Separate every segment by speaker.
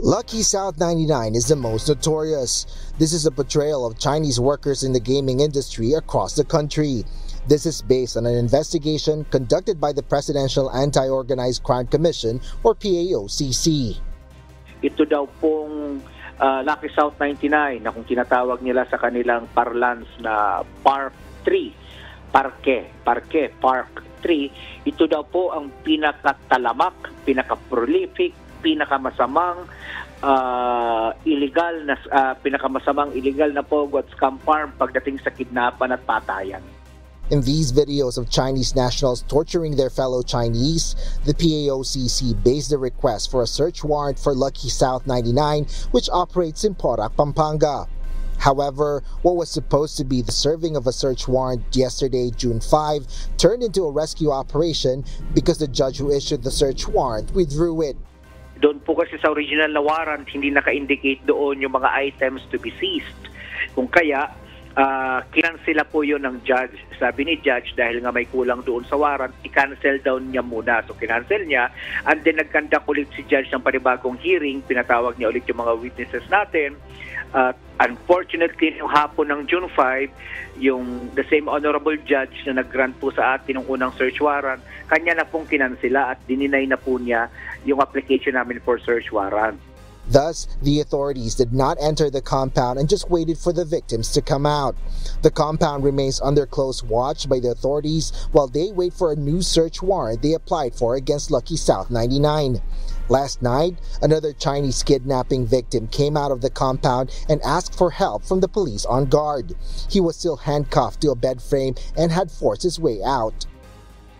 Speaker 1: Lucky South 99 is the most notorious. This is a portrayal of Chinese workers in the gaming industry across the country. This is based on an investigation conducted by the Presidential Anti-Organized Crime Commission or PAOCC.
Speaker 2: Ito daw pong Lucky South 99 na kung tinatawag nila sa kanilang parlance na Park 3, Park 3, ito daw po ang pinakatalamak, pinaka-prolific, pinakamasamang illegal na pogo at scam farm pagdating sa kidnapan at patayan.
Speaker 1: In these videos of Chinese nationals torturing their fellow Chinese, the PAOCC based the request for a search warrant for Lucky South 99, which operates in Porac, Pampanga. However, what was supposed to be the serving of a search warrant yesterday, June 5, turned into a rescue operation because the judge who issued the search warrant withdrew it.
Speaker 2: Doon po kasi sa original na warrant, hindi naka-indicate doon yung mga items to be seized. Kung kaya, kinansela po yun ng judge. Sabi ni judge, dahil nga may kulang doon sa warrant, i-cancel down niya muna. So, kinancel niya. And then, nagkandak ulit si judge ng panibagong hearing. Pinatawag niya ulit yung mga witnesses natin. Unfortunately, yung hapon ng June 5, the same honorable judge na nag-grant po sa atin ng unang search warrant, kanya na pong kinansela at dininay na po niya yung application namin for search warrant.
Speaker 1: Thus, the authorities did not enter the compound and just waited for the victims to come out. The compound remains under close watch by the authorities while they wait for a new search warrant they applied for against Lucky South 99. Last night, another Chinese kidnapping victim came out of the compound and asked for help from the police on guard. He was still handcuffed to a bed frame and had forced his way out.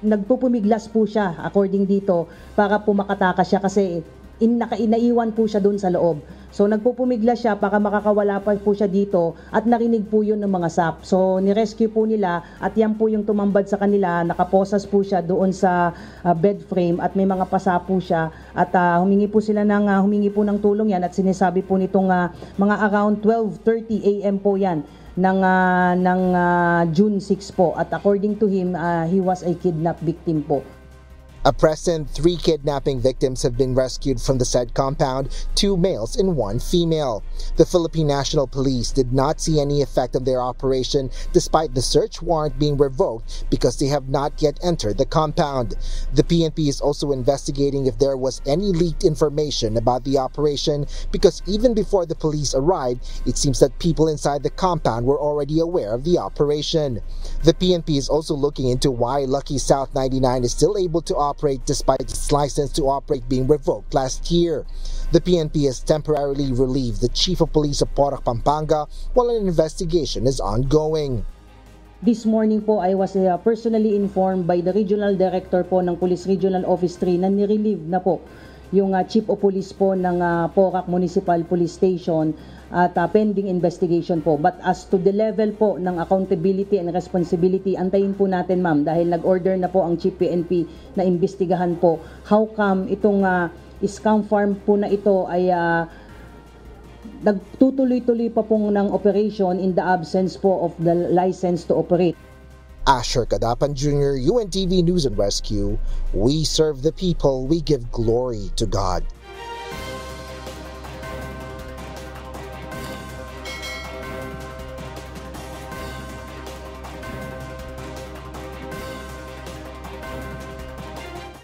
Speaker 3: Nagpupumiglas po siya according dito para po makatakas siya kasi naiwan po siya doon sa loob. So nagpupumiglas siya para makakawala pa po siya dito at narinig po yun ng mga SAP. So nirescue po nila at yan po yung tumambad sa kanila, nakaposas po siya doon sa bed frame at may mga pasa po siya at humingi po ng tulong yan at sinasabi po nitong mga around 12:30 AM po yan ng June 6 po at according to him, he was a kidnap victim po.
Speaker 1: At present, 3 kidnapping victims have been rescued from the said compound, 2 males and 1 female. The Philippine National Police did not see any effect of their operation despite the search warrant being revoked because they have not yet entered the compound. The PNP is also investigating if there was any leaked information about the operation because even before the police arrived, it seems that people inside the compound were already aware of the operation. The PNP is also looking into why Lucky South 99 is still able to operate despite its license to operate being revoked last year. The PNP has temporarily relieved the Chief of Police of Porac, Pampanga while an investigation is ongoing.
Speaker 3: This morning po, I was personally informed by the Regional Director po ng Police Regional Office 3 na nirelieve na po yung Chief of Police po ng Porac Municipal Police Station at pending investigation po. But as to the level po ng accountability and responsibility, antayin po natin ma'am dahil nag-order na po ang Chief PNP na imbestigahan po how come itong scam farm po na ito ay nagtutuloy-tuloy pa pong ng operation in the absence po of the license to operate.
Speaker 1: Asher Kadapan Jr., UNTV News and Rescue. We serve the people, we give glory to God.